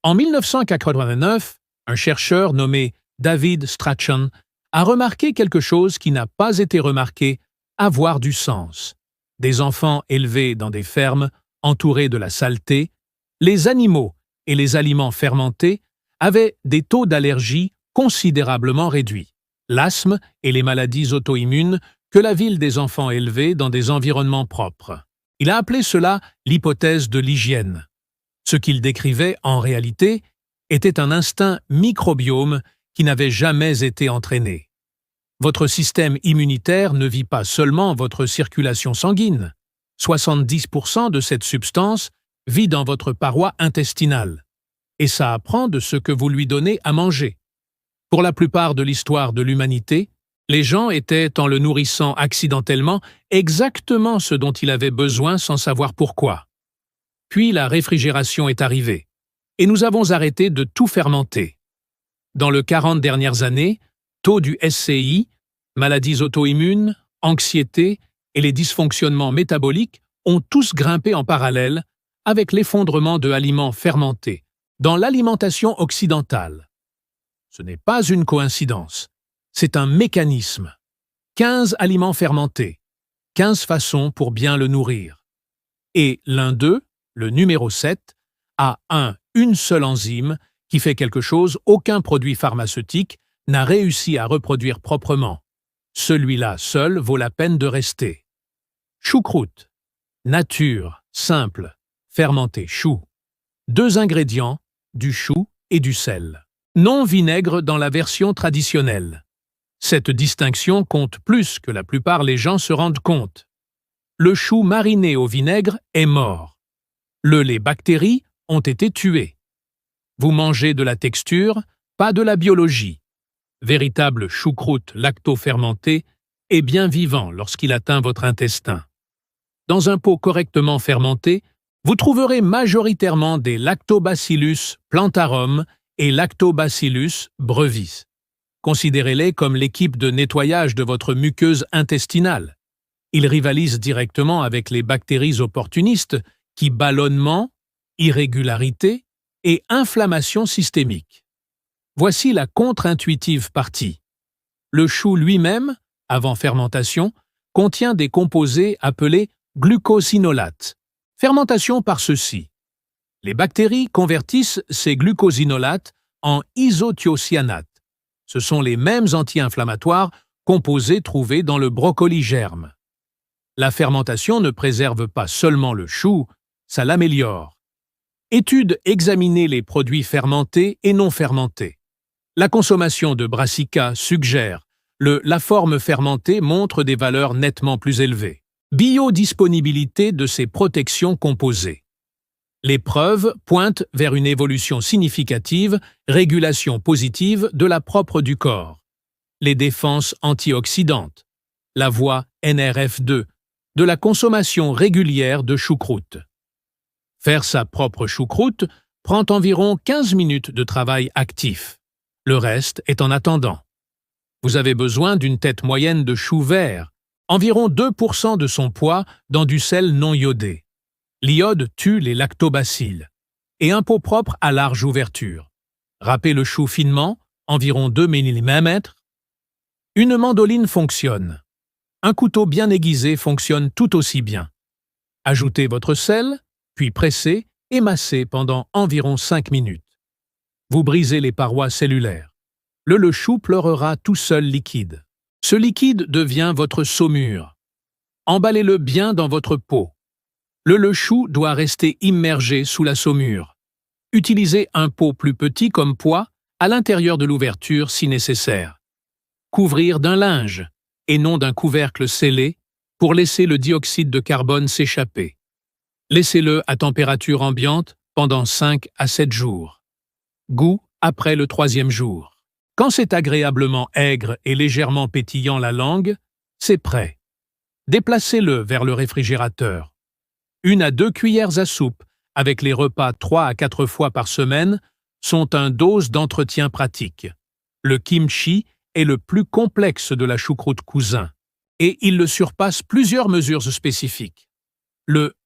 En 1989, un chercheur nommé David Strachan a remarqué quelque chose qui n'a pas été remarqué, avoir du sens. Des enfants élevés dans des fermes, entourés de la saleté, les animaux et les aliments fermentés avaient des taux d'allergie considérablement réduits. L'asthme et les maladies auto-immunes que la ville des enfants élevés dans des environnements propres. Il a appelé cela l'hypothèse de l'hygiène. Ce qu'il décrivait, en réalité, était un instinct microbiome qui n'avait jamais été entraîné. Votre système immunitaire ne vit pas seulement votre circulation sanguine. 70% de cette substance vit dans votre paroi intestinale. Et ça apprend de ce que vous lui donnez à manger. Pour la plupart de l'histoire de l'humanité, les gens étaient, en le nourrissant accidentellement, exactement ce dont il avait besoin sans savoir pourquoi. Puis la réfrigération est arrivée, et nous avons arrêté de tout fermenter. Dans les 40 dernières années, taux du SCI, maladies auto-immunes, anxiété et les dysfonctionnements métaboliques ont tous grimpé en parallèle avec l'effondrement de aliments fermentés dans l'alimentation occidentale. Ce n'est pas une coïncidence, c'est un mécanisme. 15 aliments fermentés, 15 façons pour bien le nourrir. Et l'un d'eux, le numéro 7, a une seule enzyme qui fait quelque chose aucun produit pharmaceutique n'a réussi à reproduire proprement. Celui-là seul vaut la peine de rester. Choucroute. Nature, simple, fermenté chou. 2 ingrédients, du chou et du sel. Non vinaigre dans la version traditionnelle. Cette distinction compte plus que la plupart des gens se rendent compte. Le chou mariné au vinaigre est mort. Les bactéries ont été tuées. Vous mangez de la texture, pas de la biologie. Véritable choucroute lacto-fermenté est bien vivant lorsqu'il atteint votre intestin. Dans un pot correctement fermenté, vous trouverez majoritairement des Lactobacillus plantarum et Lactobacillus brevis. Considérez-les comme l'équipe de nettoyage de votre muqueuse intestinale. Ils rivalisent directement avec les bactéries opportunistes qui ballonnement, irrégularité et inflammation systémique. Voici la contre-intuitive partie. Le chou lui-même, avant fermentation, contient des composés appelés glucosinolates. Fermentation par ceux-ci. Les bactéries convertissent ces glucosinolates en isothiocyanates. Ce sont les mêmes anti-inflammatoires composés trouvés dans le brocoli germe. La fermentation ne préserve pas seulement le chou, ça l'améliore. Étude examiner les produits fermentés et non fermentés. La consommation de brassica suggère la forme fermentée montre des valeurs nettement plus élevées. Biodisponibilité de ces protections composées. Les preuves pointent vers une évolution significative, régulation positive de la propre du corps. Les défenses antioxydantes. La voie NRF2 de la consommation régulière de choucroute. Faire sa propre choucroute prend environ 15 minutes de travail actif. Le reste est en attendant. Vous avez besoin d'une tête moyenne de chou vert, environ 2% de son poids dans du sel non iodé. L'iode tue les lactobacilles. Et un pot propre à large ouverture. Râpez le chou finement, environ 2 mm. Une mandoline fonctionne. Un couteau bien aiguisé fonctionne tout aussi bien. Ajoutez votre sel, puis pressez et massez pendant environ 5 minutes. Vous brisez les parois cellulaires. Le chou pleurera tout seul liquide. Ce liquide devient votre saumure. Emballez-le bien dans votre pot. Le chou doit rester immergé sous la saumure. Utilisez un pot plus petit comme poids à l'intérieur de l'ouverture si nécessaire. Couvrir d'un linge et non d'un couvercle scellé pour laisser le dioxyde de carbone s'échapper. Laissez-le à température ambiante pendant 5 à 7 jours. Goût après le 3e jour. Quand c'est agréablement aigre et légèrement pétillant la langue, c'est prêt. Déplacez-le vers le réfrigérateur. 1 à 2 cuillères à soupe, avec les repas 3 à 4 fois par semaine, sont un dose d'entretien pratique. Le kimchi est le plus complexe de la choucroute cousin, et il le surpasse plusieurs mesures spécifiques.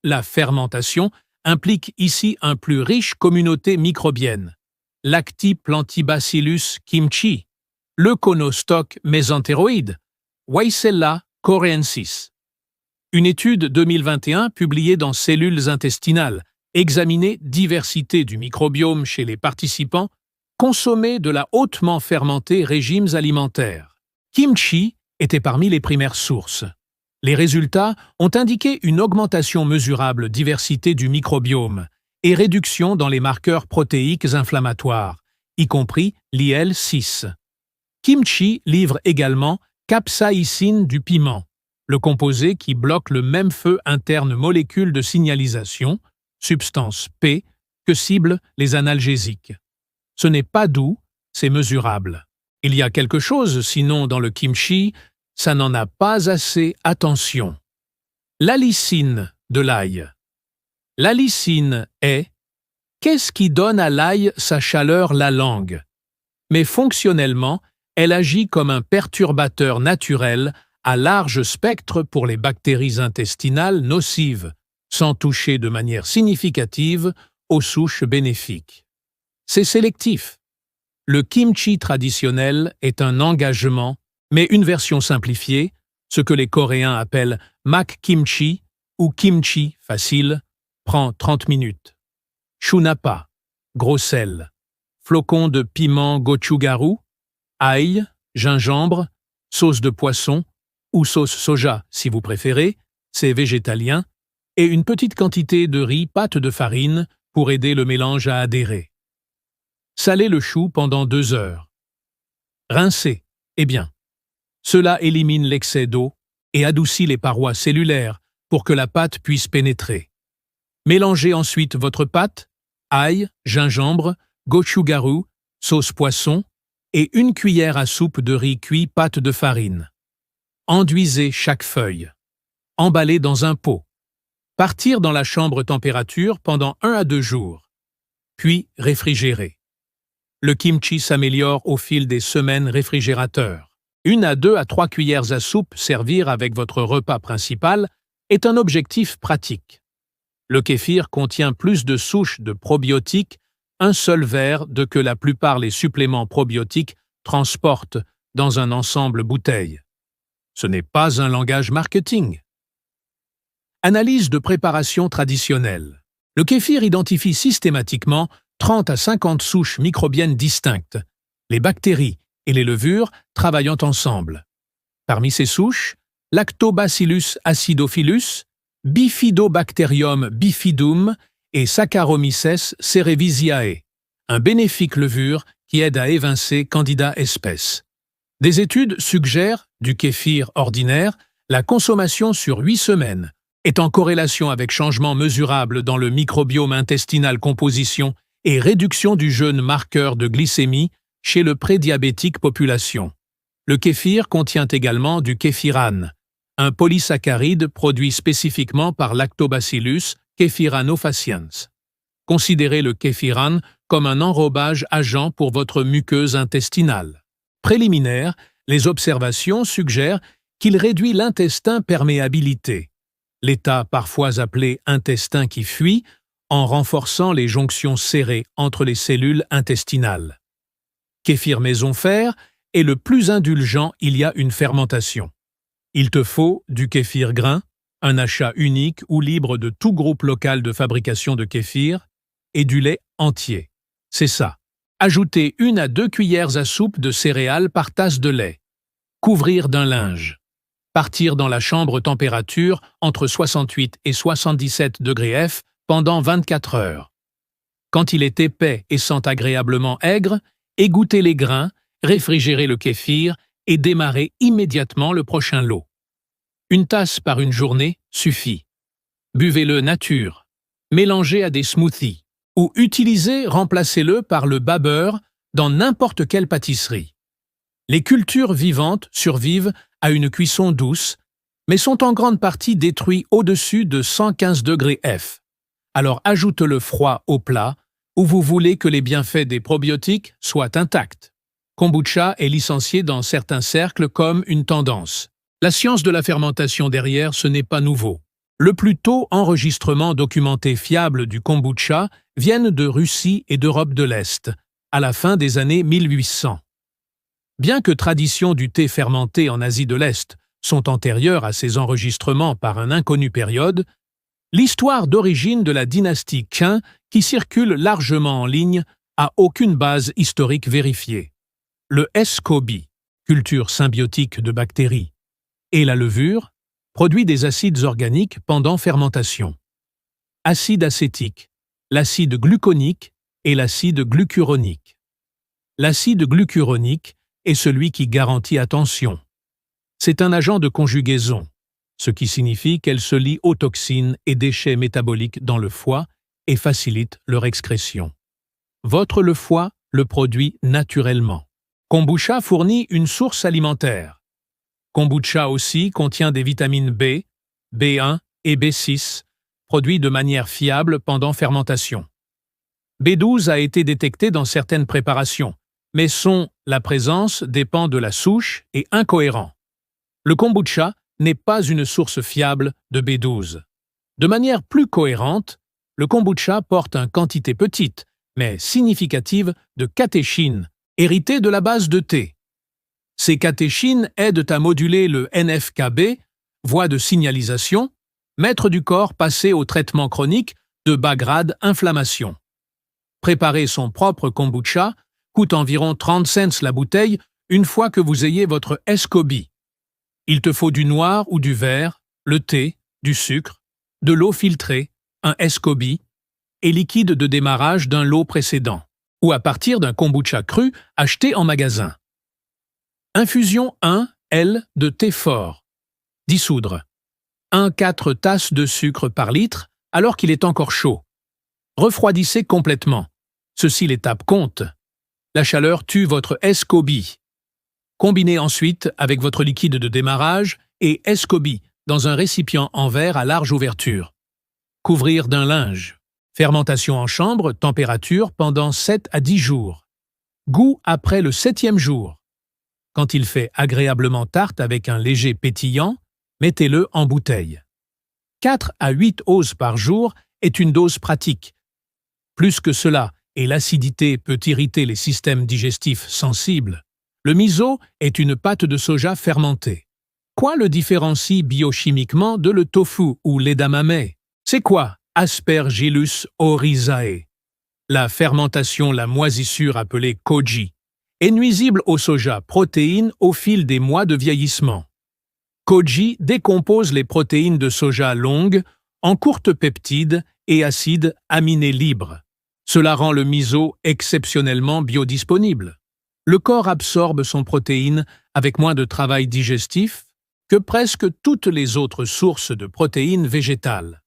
La fermentation implique ici un plus riche communauté microbienne. Lacti-Plantibacillus kimchi, Leuconostoc mesenteroide, Weissella coréensis. Une étude 2021 publiée dans Cellules intestinales examinait diversité du microbiome chez les participants consommer de la hautement fermentée régimes alimentaires. Kimchi était parmi les primaires sources. Les résultats ont indiqué une augmentation mesurable diversité du microbiome et réduction dans les marqueurs protéiques inflammatoires, y compris l'IL-6. Kimchi livre également capsaïcine du piment, le composé qui bloque le même feu interne molécule de signalisation, substance P, que ciblent les analgésiques. Ce n'est pas doux, c'est mesurable. Il y a quelque chose, sinon dans le kimchi, ça n'en a pas assez, attention. L'allicine de l'ail. L'allicine est « qu'est-ce qui donne à l'ail sa chaleur, la langue ?» Mais fonctionnellement, elle agit comme un perturbateur naturel à large spectre pour les bactéries intestinales nocives, sans toucher de manière significative aux souches bénéfiques. C'est sélectif. Le kimchi traditionnel est un engagement, mais une version simplifiée, ce que les Coréens appellent mak kimchi ou kimchi facile, prend 30 minutes. Chunapa, gros sel, flocons de piment gochugaru, ail, gingembre, sauce de poisson ou sauce soja si vous préférez, c'est végétalien, et une petite quantité de riz, pâte de farine pour aider le mélange à adhérer. Salez le chou pendant 2 heures. Rincez, eh bien. Cela élimine l'excès d'eau et adoucit les parois cellulaires pour que la pâte puisse pénétrer. Mélangez ensuite votre pâte, ail, gingembre, gochugaru, sauce poisson et 1 cuillère à soupe de riz cuit pâte de farine. Enduisez chaque feuille. Emballez dans un pot. Partir dans la chambre température pendant 1 à 2 jours. Puis réfrigérer. Le kimchi s'améliore au fil des semaines réfrigérateur. 1 à 2 à 3 cuillères à soupe servir avec votre repas principal est un objectif pratique. Le kéfir contient plus de souches de probiotiques, un seul verre de que la plupart les suppléments probiotiques transportent dans un ensemble bouteille. Ce n'est pas un langage marketing. Analyse de préparation traditionnelle. Le kéfir identifie systématiquement 30 à 50 souches microbiennes distinctes, les bactéries et les levures travaillant ensemble. Parmi ces souches, Lactobacillus acidophilus, Bifidobacterium bifidum et Saccharomyces cerevisiae, un bénéfique levure qui aide à évincer Candida espèce. Des études suggèrent, du kéfir ordinaire, la consommation sur 8 semaines est en corrélation avec changement mesurable dans le microbiome intestinal composition et réduction du jeune marqueur de glycémie chez le prédiabétique population. Le kéfir contient également du kéfirane, un polysaccharide produit spécifiquement par Lactobacillus kéfiranofaciens. Considérez le kéfirane comme un enrobage agent pour votre muqueuse intestinale. Préliminaire, les observations suggèrent qu'il réduit l'intestin perméabilité, l'état parfois appelé intestin qui fuit, en renforçant les jonctions serrées entre les cellules intestinales. Kéfir maison fer est le plus indulgent il y a une fermentation. Il te faut du kéfir grain, un achat unique ou libre de tout groupe local de fabrication de kéfir, et du lait entier. C'est ça. Ajoutez 1 à 2 cuillères à soupe de céréales par tasse de lait. Couvrir d'un linge. Partir dans la chambre température entre 68 et 77 degrés F pendant 24 heures. Quand il est épais et sent agréablement aigre, égouttez les grains, réfrigérez le kéfir et démarrez immédiatement le prochain lot. 1 tasse par une journée suffit. Buvez-le nature. Mélangez à des smoothies. Ou remplacez-le par le babeur dans n'importe quelle pâtisserie. Les cultures vivantes survivent à une cuisson douce, mais sont en grande partie détruites au-dessus de 115 degrés F. Alors ajoute-le froid au plat où vous voulez que les bienfaits des probiotiques soient intacts. Kombucha est licencié dans certains cercles comme une tendance. La science de la fermentation derrière, ce n'est pas nouveau. Le plus tôt enregistrement documenté fiable du kombucha viennent de Russie et d'Europe de l'Est, à la fin des années 1800. Bien que traditions du thé fermenté en Asie de l'Est sont antérieures à ces enregistrements par un inconnu période, l'histoire d'origine de la dynastie Qin, qui circule largement en ligne, a aucune base historique vérifiée. Le SCOBY, culture symbiotique de bactéries, et la levure, produit des acides organiques pendant fermentation. Acide acétique, l'acide gluconique et l'acide glucuronique. L'acide glucuronique est celui qui garantit attention. C'est un agent de conjugaison, ce qui signifie qu'elle se lie aux toxines et déchets métaboliques dans le foie et facilite leur excrétion. Le foie le produit naturellement. Kombucha fournit une source alimentaire. Kombucha aussi contient des vitamines B, B1 et B6, produits de manière fiable pendant fermentation. B12 a été détecté dans certaines préparations, mais la présence dépend de la souche et incohérent. Le kombucha n'est pas une source fiable de B12. De manière plus cohérente, le kombucha porte une quantité petite, mais significative de catéchines, héritées de la base de thé. Ces catéchines aident à moduler le NF-κB, voie de signalisation, maître du corps passé au traitement chronique de bas grade inflammation. Préparer son propre kombucha coûte environ 30 cents la bouteille une fois que vous ayez votre SCOBY. Il te faut du noir ou du vert, le thé, du sucre, de l'eau filtrée, un SCOBY et liquide de démarrage d'un lot précédent, ou à partir d'un kombucha cru acheté en magasin. Infusion 1 L de thé fort. Dissoudre. 1,4 tasses de sucre par litre alors qu'il est encore chaud. Refroidissez complètement. Ceci l'étape compte. La chaleur tue votre SCOBY. Combinez ensuite avec votre liquide de démarrage et SCOBY dans un récipient en verre à large ouverture. Couvrir d'un linge. Fermentation en chambre, température pendant 7 à 10 jours. Goût après le 7e jour. Quand il fait agréablement tarte avec un léger pétillant, mettez-le en bouteille. 4 à 8 oses par jour est une dose pratique. Plus que cela, et l'acidité peut irriter les systèmes digestifs sensibles, le miso est une pâte de soja fermentée. Quoi le différencie biochimiquement de le tofu ou l'edamame? C'est quoi Aspergillus oryzae? La fermentation, la moisissure appelée koji, est nuisible au soja protéines au fil des mois de vieillissement. Koji décompose les protéines de soja longues en courtes peptides et acides aminés libres. Cela rend le miso exceptionnellement biodisponible. Le corps absorbe son protéine avec moins de travail digestif que presque toutes les autres sources de protéines végétales.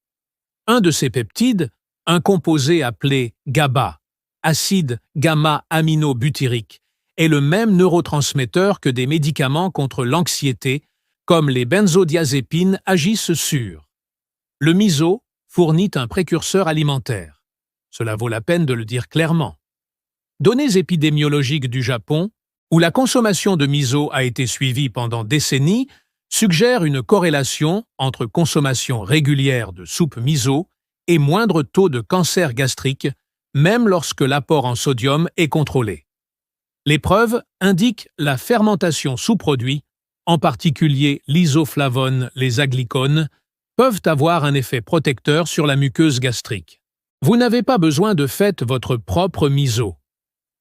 Un de ces peptides, un composé appelé GABA, acide gamma-aminobutyrique, est le même neurotransmetteur que des médicaments contre l'anxiété, comme les benzodiazépines agissent sur. Le miso fournit un précurseur alimentaire. Cela vaut la peine de le dire clairement. Données épidémiologiques du Japon, où la consommation de miso a été suivie pendant décennies, suggèrent une corrélation entre consommation régulière de soupe miso et moindre taux de cancer gastrique, même lorsque l'apport en sodium est contrôlé. Les preuves indiquent la fermentation sous-produits, en particulier l'isoflavone, les aglycones, peuvent avoir un effet protecteur sur la muqueuse gastrique. Vous n'avez pas besoin de faire votre propre miso.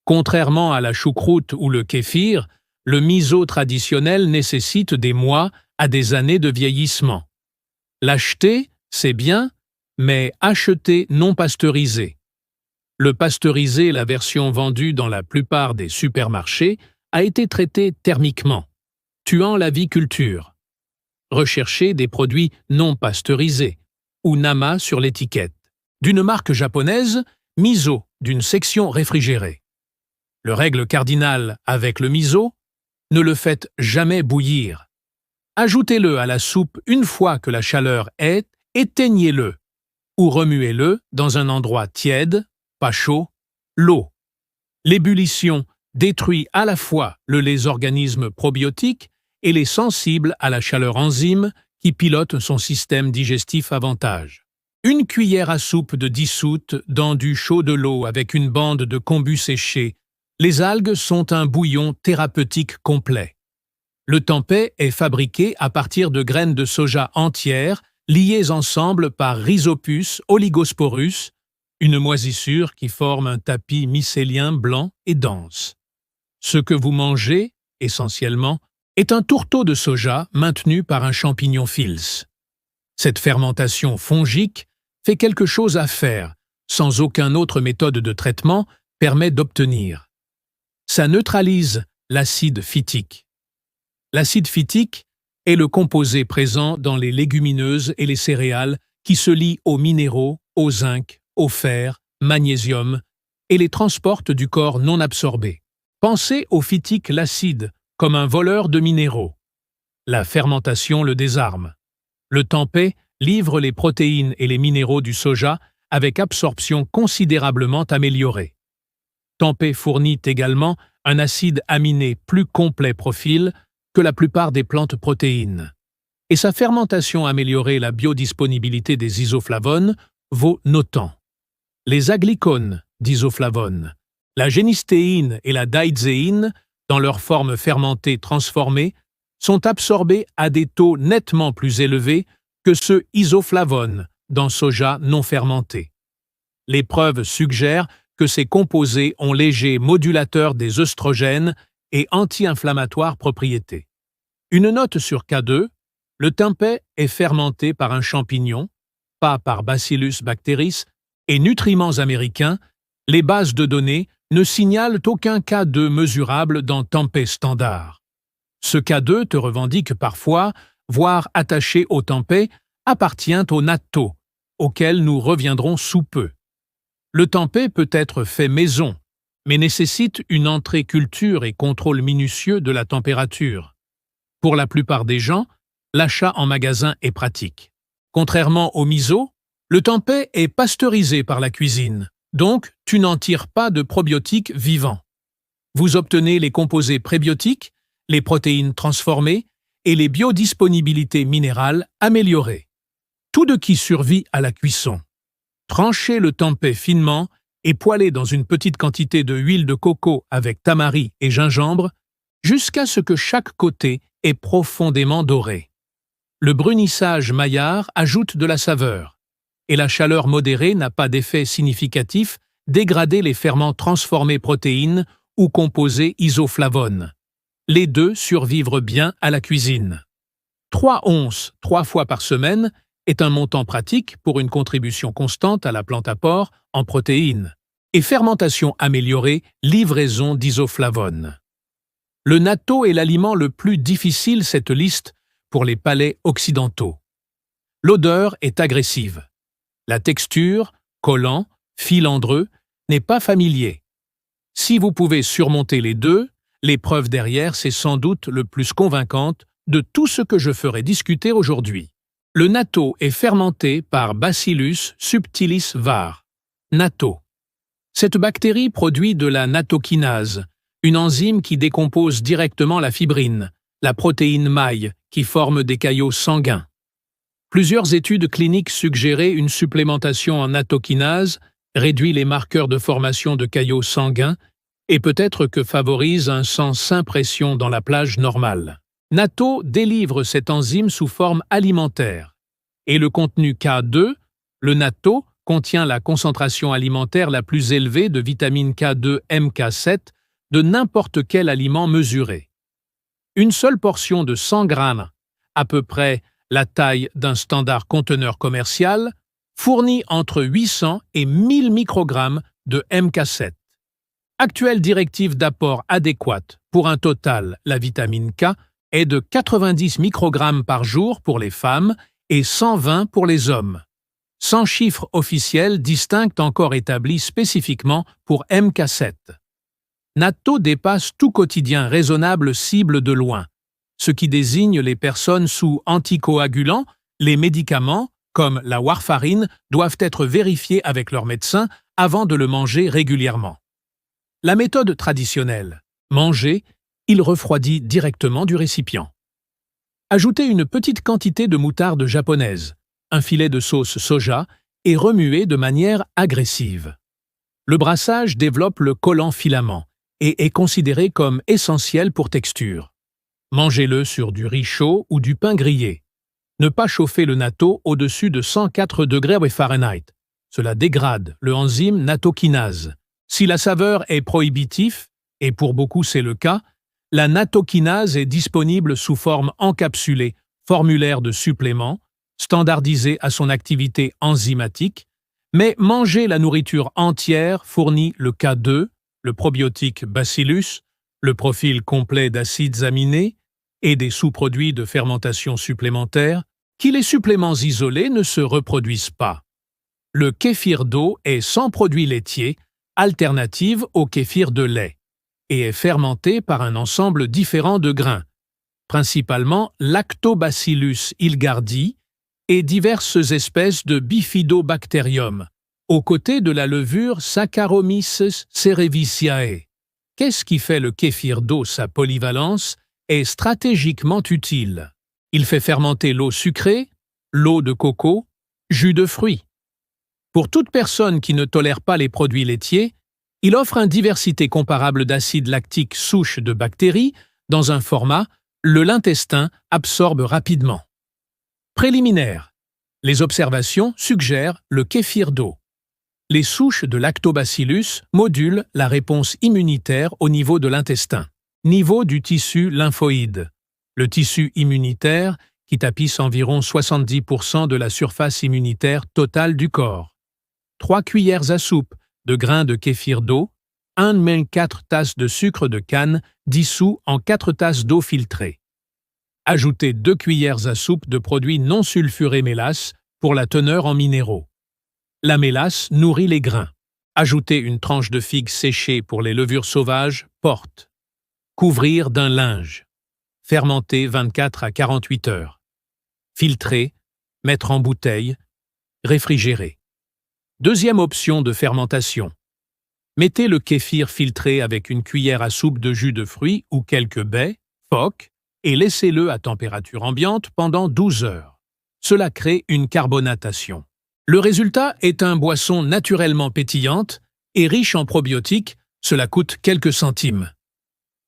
Contrairement à la choucroute ou le kéfir, le miso traditionnel nécessite des mois à des années de vieillissement. L'acheter, c'est bien, mais acheter non pasteurisé. Le pasteurisé, la version vendue dans la plupart des supermarchés, a été traité thermiquement, tuant l'aviculture. Recherchez des produits non pasteurisés, ou NAMA sur l'étiquette. D'une marque japonaise, miso, d'une section réfrigérée. Le règle cardinale avec le miso, ne le faites jamais bouillir. Ajoutez-le à la soupe une fois que la chaleur est, éteignez-le, ou remuez-le dans un endroit tiède, pas chaud, l'eau. L'ébullition détruit à la fois les organismes probiotiques et les sensibles à la chaleur enzymes qui pilote son système digestif avantage. Une cuillère à soupe de dissoute dans du chaud de l'eau avec une bande de kombu séché. Les algues sont un bouillon thérapeutique complet. Le tempeh est fabriqué à partir de graines de soja entières liées ensemble par Rhizopus oligosporus, une moisissure qui forme un tapis mycélien blanc et dense. Ce que vous mangez, essentiellement, est un tourteau de soja maintenu par un champignon Fils. Cette fermentation fongique fait quelque chose à faire, sans aucune autre méthode de traitement permet d'obtenir. Ça neutralise l'acide phytique. L'acide phytique est le composé présent dans les légumineuses et les céréales qui se lie aux minéraux, au zinc, au fer, magnésium et les transporte du corps non absorbés. Pensez au phytique l'acide comme un voleur de minéraux. La fermentation le désarme. Le tempeh livre les protéines et les minéraux du soja avec absorption considérablement améliorée. Tempeh fournit également un acide aminé plus complet profil que la plupart des plantes protéines. Et sa fermentation améliorée la biodisponibilité des isoflavones vaut notant. Les aglycones d'isoflavones, la génistéine et la daïdséine, dans leur forme fermentée transformée, sont absorbés à des taux nettement plus élevés que ceux isoflavones dans soja non fermenté. Les preuves suggèrent que ces composés ont léger modulateur des œstrogènes et anti-inflammatoires propriétés. Une note sur K2, le tempeh est fermenté par un champignon, pas par Bacillus bacteris, et nutriments américains, les bases de données ne signalent aucun K2 mesurable dans tempeh standard. Ce K2 te revendique parfois, voire attaché au tempeh, appartient au natto, auquel nous reviendrons sous peu. Le tempeh peut être fait maison, mais nécessite une entrée culture et contrôle minutieux de la température. Pour la plupart des gens, l'achat en magasin est pratique. Contrairement au miso, le tempeh est pasteurisé par la cuisine, donc tu n'en tires pas de probiotiques vivants. Vous obtenez les composés prébiotiques, les protéines transformées et les biodisponibilités minérales améliorées. Tout de qui survit à la cuisson. Tranchez le tempeh finement et poêlez dans une petite quantité de huile de coco avec tamari et gingembre jusqu'à ce que chaque côté est profondément doré. Le brunissage maillard ajoute de la saveur, et la chaleur modérée n'a pas d'effet significatif dégrader les ferments transformés protéines ou composés isoflavones. Les deux survivent bien à la cuisine. 3 onces 3 fois par semaine est un montant pratique pour une contribution constante à la plante apport en protéines. Et fermentation améliorée, livraison d'isoflavones. Le natto est l'aliment le plus difficile cette liste pour les palais occidentaux. L'odeur est agressive. La texture, collant, filandreux, n'est pas familier. Si vous pouvez surmonter les deux, l'épreuve derrière c'est sans doute le plus convaincante de tout ce que je ferai discuter aujourd'hui. Le natto est fermenté par Bacillus subtilis var. Natto. Cette bactérie produit de la nattokinase, une enzyme qui décompose directement la fibrine, la protéine maille, qui forme des caillots sanguins. Plusieurs études cliniques suggéraient une supplémentation en nattokinase réduit les marqueurs de formation de caillots sanguins et peut-être que favorise un sang sans pression dans la plage normale. Natto délivre cette enzyme sous forme alimentaire. Et le contenu K2, le natto, contient la concentration alimentaire la plus élevée de vitamine K2 MK7 de n'importe quel aliment mesuré. Une seule portion de 100 grammes, à peu près la taille d'un standard conteneur commercial, fournit entre 800 et 1000 microgrammes de MK7. Actuelle directive d'apport adéquate pour un total, la vitamine K, est de 90 microgrammes par jour pour les femmes et 120 pour les hommes. 100 chiffres officiels distincts encore établis spécifiquement pour MK7. Natto dépasse tout quotidien raisonnable cible de loin, ce qui désigne les personnes sous anticoagulants. Les médicaments, comme la warfarine, doivent être vérifiés avec leur médecin avant de le manger régulièrement. La méthode traditionnelle, manger, il refroidit directement du récipient. Ajoutez une petite quantité de moutarde japonaise, un filet de sauce soja et remuez de manière agressive. Le brassage développe le collant filament et est considéré comme essentiel pour texture. Mangez-le sur du riz chaud ou du pain grillé. Ne pas chauffer le natto au-dessus de 104 degrés Fahrenheit. Cela dégrade le enzyme nattokinase. Si la saveur est prohibitive, et pour beaucoup c'est le cas, la nattokinase est disponible sous forme encapsulée, formulaire de supplément, standardisé à son activité enzymatique, mais manger la nourriture entière fournit le K2, le probiotique Bacillus, le profil complet d'acides aminés et des sous-produits de fermentation supplémentaires, qui les suppléments isolés ne se reproduisent pas. Le kéfir d'eau est sans produits laitiers, alternative au kéfir de lait, et est fermenté par un ensemble différent de grains, principalement Lactobacillus hilgardi et diverses espèces de Bifidobacterium, aux côtés de la levure Saccharomyces cerevisiae. Qu'est-ce qui fait le kéfir d'eau sa polyvalence est stratégiquement utile. Il fait fermenter l'eau sucrée, l'eau de coco, jus de fruits. Pour toute personne qui ne tolère pas les produits laitiers, il offre une diversité comparable d'acides lactiques souches de bactéries dans un format l'intestin absorbe rapidement. Préliminaire. Les observations suggèrent le kéfir d'eau. Les souches de lactobacillus modulent la réponse immunitaire au niveau de l'intestin. Niveau du tissu lymphoïde. Le tissu immunitaire qui tapisse environ 70% de la surface immunitaire totale du corps. 3 cuillères à soupe de grains de kéfir d'eau, 1,4 tasses de sucre de canne dissous en 4 tasses d'eau filtrée. Ajoutez 2 cuillères à soupe de produits non sulfurés mélasse pour la teneur en minéraux. La mélasse nourrit les grains. Ajoutez une tranche de figue séchée pour les levures sauvages, porte. Couvrir d'un linge. Fermenter 24 à 48 heures. Filtrer, mettre en bouteille, réfrigérer. Deuxième option de fermentation. Mettez le kéfir filtré avec une cuillère à soupe de jus de fruits ou quelques baies, phoques, et laissez-le à température ambiante pendant 12 heures. Cela crée une carbonatation. Le résultat est une boisson naturellement pétillante et riche en probiotiques, cela coûte quelques centimes.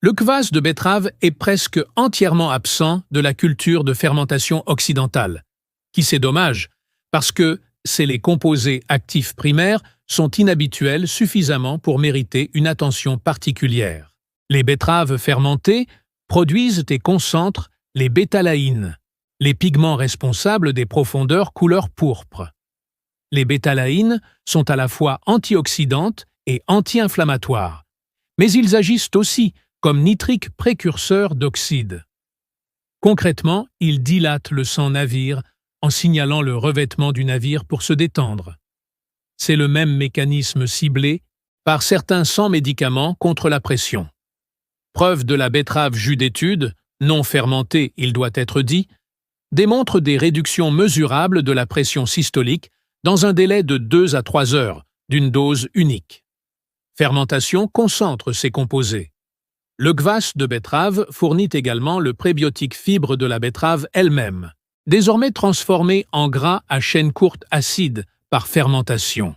Le kvass de betterave est presque entièrement absent de la culture de fermentation occidentale, qui c'est dommage, parce que les composés actifs primaires sont inhabituels suffisamment pour mériter une attention particulière. Les betteraves fermentées produisent et concentrent les bétalaïnes, les pigments responsables des profondeurs couleur pourpre. Les bétalaïnes sont à la fois antioxydantes et anti-inflammatoires, mais ils agissent aussi comme nitriques précurseurs d'oxyde. Concrètement, ils dilatent le sang navire en signalant le revêtement du navire pour se détendre. C'est le même mécanisme ciblé par certains sans médicaments contre la pression. Preuve de la betterave jus d'étude, non fermentée il doit être dit, démontre des réductions mesurables de la pression systolique dans un délai de 2 à 3 heures, d'une dose unique. Fermentation concentre ces composés. Le kvass de betterave fournit également le prébiotique fibre de la betterave elle-même, désormais transformé en gras à chaîne courte acide par fermentation.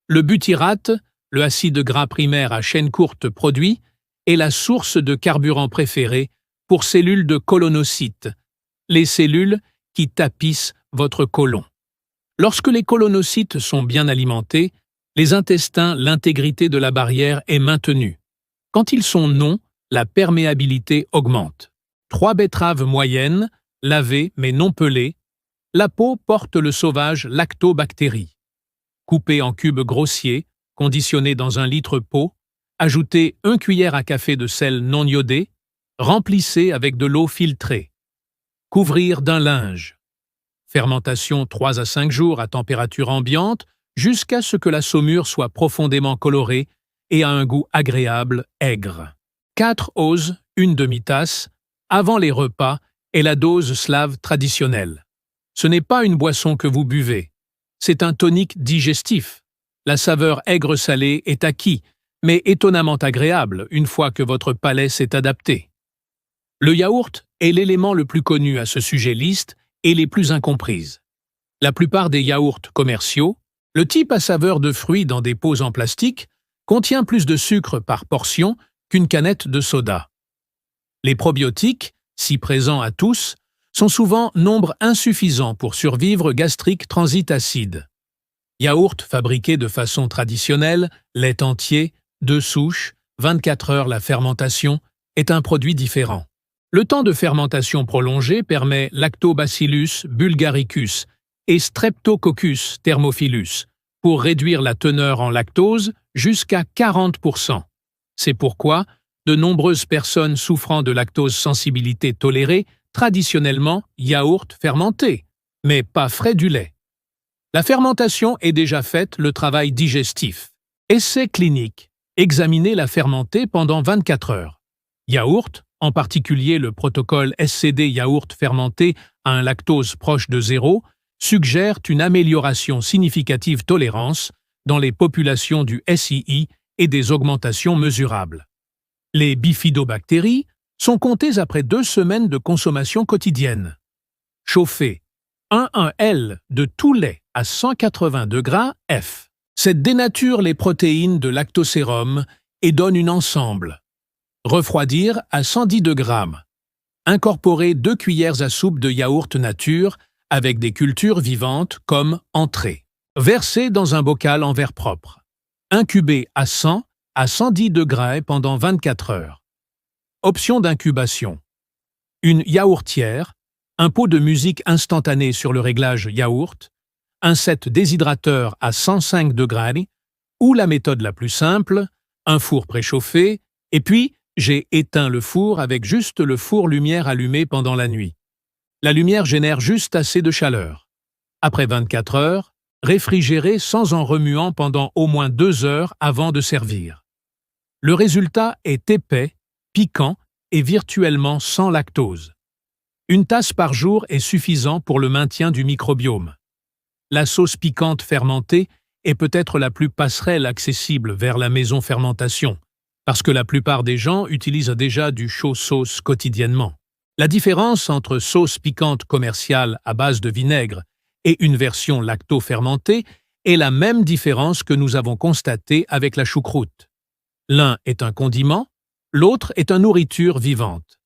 Le butyrate, le acide gras primaire à chaîne courte produit, est la source de carburant préférée pour cellules de colonocytes, les cellules qui tapissent votre côlon. Lorsque les colonocytes sont bien alimentés, les intestins, l'intégrité de la barrière est maintenue. Quand ils sont non, la perméabilité augmente. 3 betteraves moyennes, lavées mais non pelées, la peau porte le sauvage lactobactéries. Coupez en cubes grossiers, conditionnez dans 1 litre pot, ajoutez 1 cuillère à café de sel non iodé, remplissez avec de l'eau filtrée. Couvrir d'un linge. Fermentation 3 à 5 jours à température ambiante jusqu'à ce que la saumure soit profondément colorée et a un goût agréable, aigre. 4 oses, 1 demi-tasse, avant les repas est la dose slave traditionnelle. Ce n'est pas une boisson que vous buvez. C'est un tonique digestif. La saveur aigre-salée est acquise, mais étonnamment agréable une fois que votre palais s'est adapté. Le yaourt est l'élément le plus connu à ce sujet liste et les plus incomprises. La plupart des yaourts commerciaux, le type à saveur de fruits dans des pots en plastique, contient plus de sucre par portion qu'une canette de soda. Les probiotiques, si présents à tous, sont souvent nombre insuffisant pour survivre gastrique transit acide. Yaourt fabriqué de façon traditionnelle, lait entier, 2 souches, 24 heures la fermentation, est un produit différent. Le temps de fermentation prolongé permet Lactobacillus bulgaricus et Streptococcus thermophilus pour réduire la teneur en lactose jusqu'à 40%. C'est pourquoi de nombreuses personnes souffrant de lactose sensibilité tolérée traditionnellement yaourt fermenté, mais pas frais du lait. La fermentation est déjà faite, le travail digestif. Essai clinique. Examiner la fermentée pendant 24 heures. Yaourt, en particulier le protocole SCD yaourt fermenté à un lactose proche de 0, suggère une amélioration significative tolérance dans les populations du SII et des augmentations mesurables. Les bifidobactéries sont comptées après 2 semaines de consommation quotidienne. Chauffer 1 L de tout lait à 180 degrés F. Cette dénature les protéines de lactosérum et donne une ensemble. Refroidir à 110 degrés. Incorporer 2 cuillères à soupe de yaourt nature avec des cultures vivantes comme entrée. Verser dans un bocal en verre propre. Incuber à 100 à 110 degrés pendant 24 heures. Option d'incubation. Une yaourtière, un pot de musique instantanée sur le réglage yaourt, un set déshydrateur à 105 degrés ou la méthode la plus simple, un four préchauffé, et puis j'ai éteint le four avec juste le four lumière allumé pendant la nuit. La lumière génère juste assez de chaleur. Après 24 heures, réfrigérer sans en remuant pendant au moins 2 heures avant de servir. Le résultat est épais, piquant et virtuellement sans lactose. Une tasse par jour est suffisant pour le maintien du microbiome. La sauce piquante fermentée est peut-être la plus passerelle accessible vers la maison fermentation, parce que la plupart des gens utilisent déjà du chaud sauce quotidiennement. La différence entre sauce piquante commerciale à base de vinaigre et une version lacto-fermentée est la même différence que nous avons constatée avec la choucroute. L'un est un condiment, l'autre est une nourriture vivante.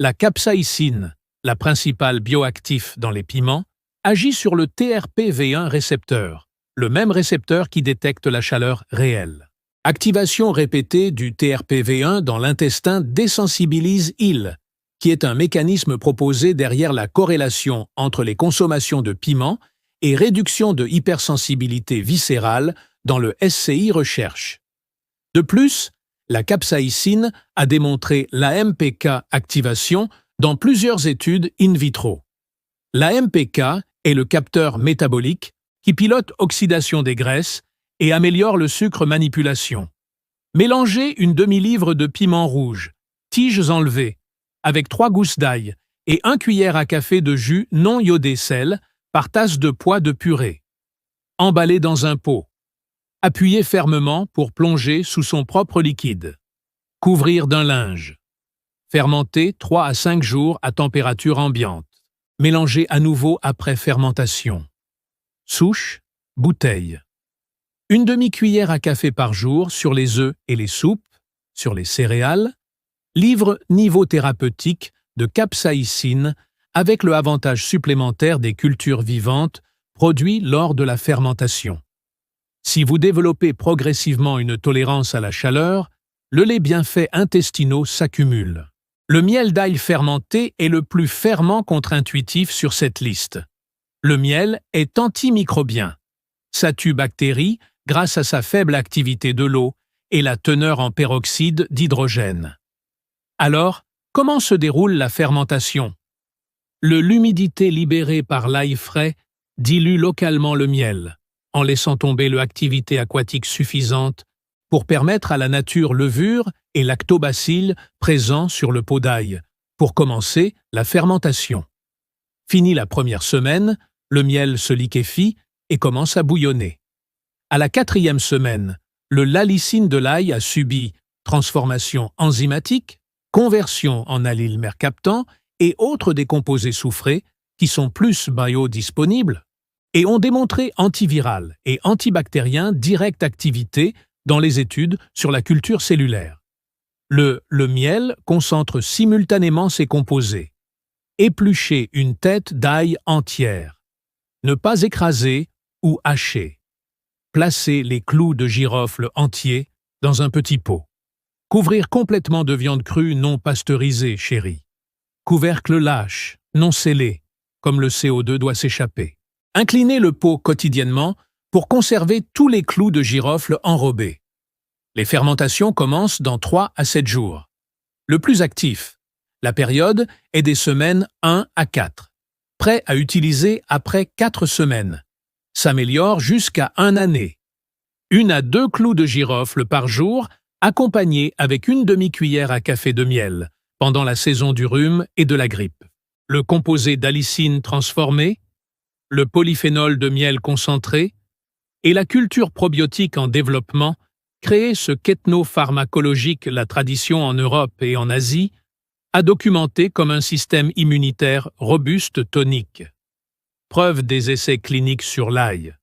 La capsaïcine, la principale bioactif dans les piments, agit sur le TRPV1 récepteur, le même récepteur qui détecte la chaleur réelle. Activation répétée du TRPV1 dans l'intestin désensibilise IL, qui est un mécanisme proposé derrière la corrélation entre les consommations de piments et réduction de hypersensibilité viscérale dans le SCI Recherche. De plus, la capsaïcine a démontré l'AMPK activation dans plusieurs études in vitro. L'AMPK est le capteur métabolique qui pilote oxydation des graisses et améliore le sucre manipulation. Mélangez une demi-livre de piment rouge, tiges enlevées, avec 3 gousses d'ail et 1 cuillère à café de jus non iodé sel par tasse de pois de purée. Emballez dans un pot. Appuyez fermement pour plonger sous son propre liquide. Couvrir d'un linge. Fermenter 3 à 5 jours à température ambiante. Mélanger à nouveau après fermentation. Souche, bouteille. Une demi-cuillère à café par jour sur les œufs et les soupes, sur les céréales. Livre niveau thérapeutique de capsaïcine avec le avantage supplémentaire des cultures vivantes produits lors de la fermentation. Si vous développez progressivement une tolérance à la chaleur, le lait bienfaits intestinaux s'accumule. Le miel d'ail fermenté est le plus ferment contre-intuitif sur cette liste. Le miel est antimicrobien. Ça tue bactéries grâce à sa faible activité de l'eau et la teneur en peroxyde d'hydrogène. Alors, comment se déroule la fermentation? L'humidité libérée par l'ail frais dilue localement le miel, en laissant tomber l'activité aquatique suffisante pour permettre à la nature levure et lactobacilles présents sur le pot d'ail pour commencer la fermentation. Fini la première semaine, le miel se liquéfie et commence à bouillonner. À la 4e semaine, le lalicine de l'ail a subi transformation enzymatique, conversion en allyle mercaptan et autres des composés soufrés, qui sont plus biodisponibles, et ont démontré antiviral et antibactérien directe activité dans les études sur la culture cellulaire. Le miel concentre simultanément ces composés. Éplucher une tête d'ail entière. Ne pas écraser ou hacher. Placer les clous de girofle entiers dans un petit pot. Couvrir complètement de viande crue non pasteurisée, chérie. Couvercle lâche, non scellé, comme le CO2 doit s'échapper. Inclinez le pot quotidiennement pour conserver tous les clous de girofle enrobés. Les fermentations commencent dans 3 à 7 jours. Le plus actif. La période est des semaines 1 à 4. Prêt à utiliser après 4 semaines. S'améliore jusqu'à 1 année. 1 à 2 clous de girofle par jour, accompagnés avec une demi-cuillère à café de miel, pendant la saison du rhume et de la grippe. Le composé d'alicine transformé, le polyphénol de miel concentré et la culture probiotique en développement créent ce qu'ethno-pharmacologique la tradition en Europe et en Asie a documenté comme un système immunitaire robuste tonique. Preuve des essais cliniques sur l'ail.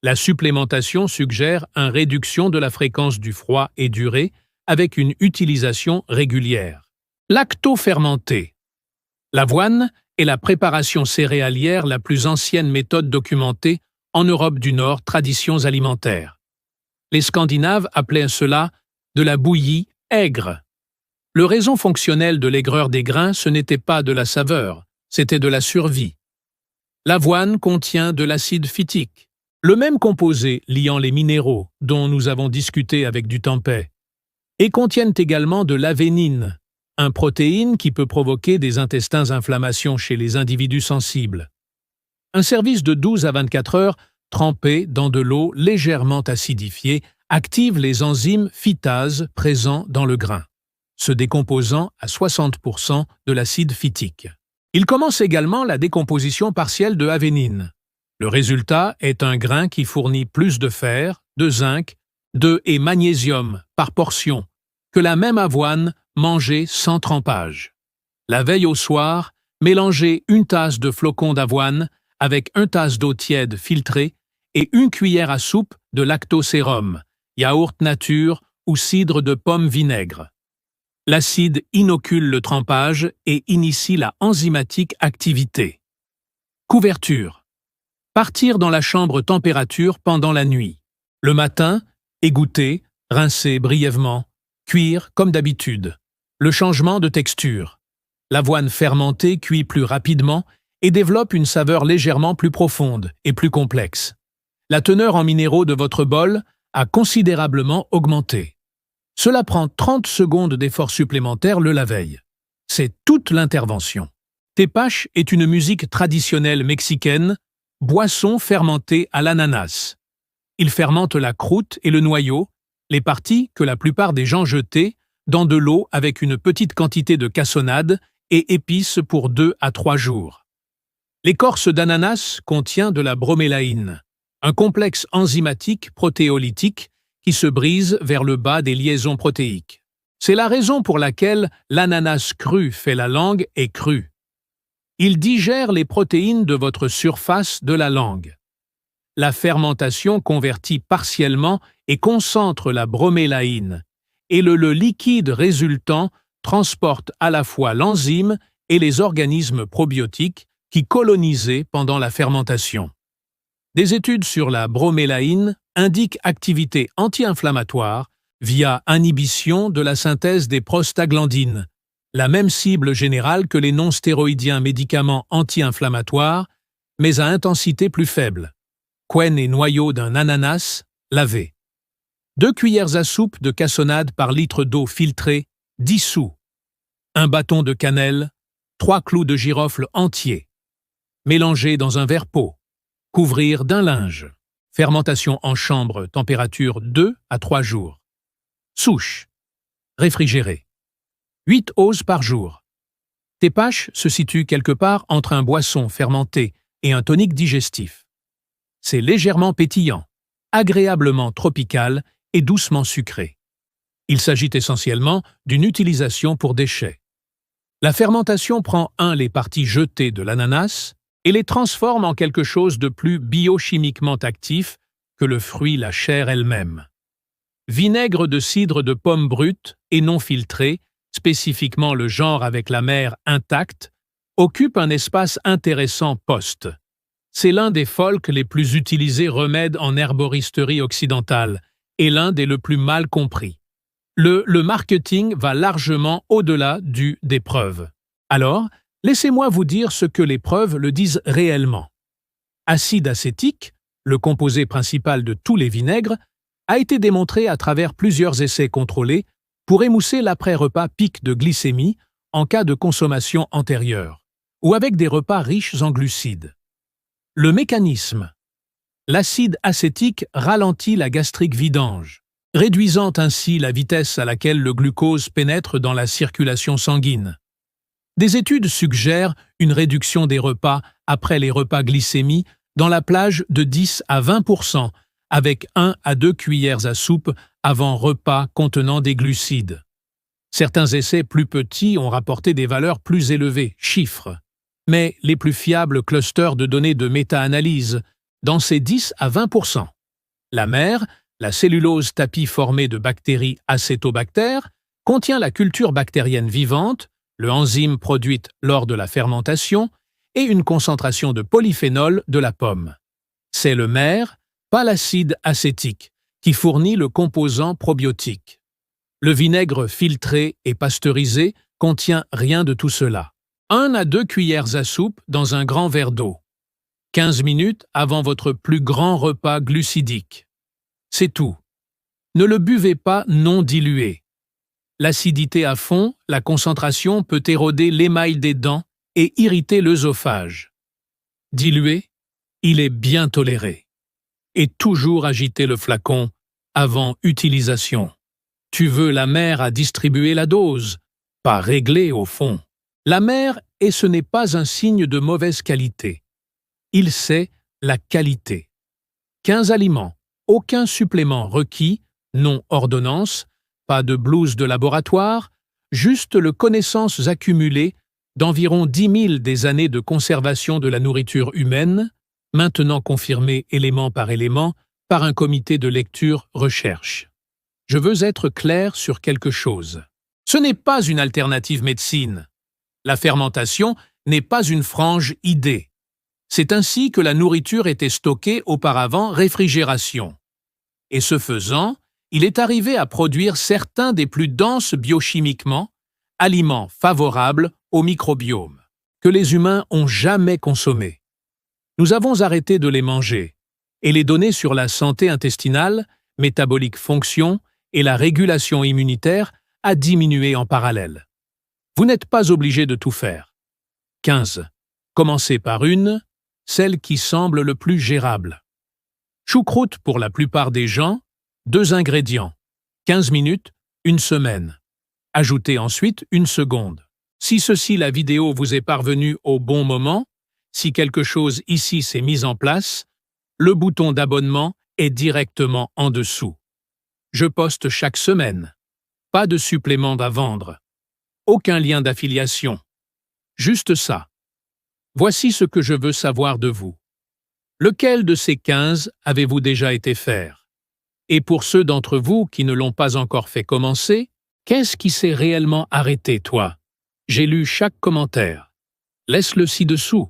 La supplémentation suggère une réduction de la fréquence du froid et durée avec une utilisation régulière. Lactofermenté. L'avoine est la préparation céréalière la plus ancienne méthode documentée en Europe du Nord, traditions alimentaires. Les Scandinaves appelaient cela de la bouillie aigre. Le raison fonctionnelle de l'aigreur des grains, ce n'était pas de la saveur, c'était de la survie. L'avoine contient de l'acide phytique, le même composé liant les minéraux dont nous avons discuté avec du tempeh, et contiennent également de l'avénine, une protéine qui peut provoquer des intestins inflammations chez les individus sensibles. Un service de 12 à 24 heures trempé dans de l'eau légèrement acidifiée active les enzymes phytases présents dans le grain, se décomposant à 60% de l'acide phytique. Il commence également la décomposition partielle de avénine. Le résultat est un grain qui fournit plus de fer, de zinc, et magnésium par portion que la même avoine mangée sans trempage. La veille au soir, mélangez 1 tasse de flocons d'avoine avec 1 tasse d'eau tiède filtrée et 1 cuillère à soupe de lactosérum, yaourt nature ou cidre de pomme vinaigre. L'acide inocule le trempage et initie la enzymatique activité. Couverture. Partir dans la chambre température pendant la nuit. Le matin, égoutter, rincer brièvement, cuire comme d'habitude. Le changement de texture. L'avoine fermentée cuit plus rapidement et développe une saveur légèrement plus profonde et plus complexe. La teneur en minéraux de votre bol a considérablement augmenté. Cela prend 30 secondes d'effort supplémentaire la veille. C'est toute l'intervention. Tepache est une musique traditionnelle mexicaine, boisson fermentée à l'ananas. Il fermente la croûte et le noyau, les parties que la plupart des gens jetaient, dans de l'eau avec une petite quantité de cassonade et épices pour 2 à 3 jours. L'écorce d'ananas contient de la bromélaïne, un complexe enzymatique protéolytique qui se brise vers le bas des liaisons protéiques. C'est la raison pour laquelle l'ananas cru fait la langue est cru. Il digère les protéines de votre surface de la langue. La fermentation convertit partiellement et concentre la bromélaïne, et le liquide résultant transporte à la fois l'enzyme et les organismes probiotiques qui colonisaient pendant la fermentation. Des études sur la bromélaïne indiquent activité anti-inflammatoire via inhibition de la synthèse des prostaglandines, la même cible générale que les non-stéroïdiens médicaments anti-inflammatoires, mais à intensité plus faible. Quen et noyau d'un ananas, lavé. 2 cuillères à soupe de cassonade par litre d'eau filtrée, dissous. 1 bâton de cannelle, 3 clous de girofle entiers. Mélanger dans un verre pot. Couvrir d'un linge. Fermentation en chambre, température 2 à 3 jours. Souche. Réfrigérer. 8 oses par jour. Tepache se situe quelque part entre un boisson fermenté et un tonique digestif. C'est légèrement pétillant, agréablement tropical et doucement sucré. Il s'agit essentiellement d'une utilisation pour déchets. La fermentation prend les parties jetées de l'ananas et les transforme en quelque chose de plus biochimiquement actif que le fruit, la chair elle-même. Vinaigre de cidre de pomme brute et non filtré, spécifiquement le genre avec la mère intacte, occupe un espace intéressant post. C'est l'un des folks les plus utilisés remèdes en herboristerie occidentale et l'un des le plus mal compris. Le marketing va largement au-delà des preuves. Alors, laissez-moi vous dire ce que les preuves le disent réellement. Acide acétique, le composé principal de tous les vinaigres, a été démontré à travers plusieurs essais contrôlés pour émousser l'après-repas pic de glycémie en cas de consommation antérieure, ou avec des repas riches en glucides. Le mécanisme. L'acide acétique ralentit la gastrique vidange, réduisant ainsi la vitesse à laquelle le glucose pénètre dans la circulation sanguine. Des études suggèrent une réduction des repas après les repas glycémie dans la plage de 10 à 20%, avec 1 à 2 cuillères à soupe avant repas contenant des glucides. Certains essais plus petits ont rapporté des valeurs plus élevées, chiffres, mais les plus fiables clusters de données de méta-analyse, dans ces 10 à 20%. La mère, la cellulose tapis formée de bactéries acétobactères, contient la culture bactérienne vivante, le enzyme produite lors de la fermentation et une concentration de polyphénol de la pomme. C'est le mère, pas l'acide acétique, qui fournit le composant probiotique. Le vinaigre filtré et pasteurisé contient rien de tout cela. 1 à 2 cuillères à soupe dans un grand verre d'eau. 15 minutes avant votre plus grand repas glucidique. C'est tout. Ne le buvez pas non dilué. L'acidité à fond, la concentration peut éroder l'émail des dents et irriter l'œsophage. Dilué, il est bien toléré. Et toujours agiter le flacon avant utilisation. Tu veux la mère à distribuer la dose, pas régler au fond. La mère, et ce n'est pas un signe de mauvaise qualité. Il sait la qualité. 15 aliments, aucun supplément requis, non ordonnance, pas de blouse de laboratoire, juste le connaissances accumulées d'environ 10 000 des années de conservation de la nourriture humaine, maintenant confirmées élément par élément par un comité de lecture-recherche. Je veux être clair sur quelque chose. Ce n'est pas une alternative médecine. La fermentation n'est pas une frange idée. C'est ainsi que la nourriture était stockée auparavant réfrigération. Et ce faisant, il est arrivé à produire certains des plus denses biochimiquement, aliments favorables au microbiome, que les humains ont jamais consommés. Nous avons arrêté de les manger, et les données sur la santé intestinale, métabolique fonction et la régulation immunitaire a diminué en parallèle. Vous n'êtes pas obligé de tout faire. 15. Commencez par celle qui semble le plus gérable. Choucroute pour la plupart des gens, 2 ingrédients, 15 minutes, 1 semaine. Ajoutez ensuite 1 seconde. Si la vidéo vous est parvenue au bon moment, si quelque chose ici s'est mis en place, le bouton d'abonnement est directement en dessous. Je poste chaque semaine. Pas de supplément à vendre. Aucun lien d'affiliation. Juste ça. Voici ce que je veux savoir de vous. Lequel de ces 15 avez-vous déjà été faire? Et pour ceux d'entre vous qui ne l'ont pas encore fait commencer, qu'est-ce qui s'est réellement arrêté, toi? J'ai lu chaque commentaire. Laisse-le ci-dessous.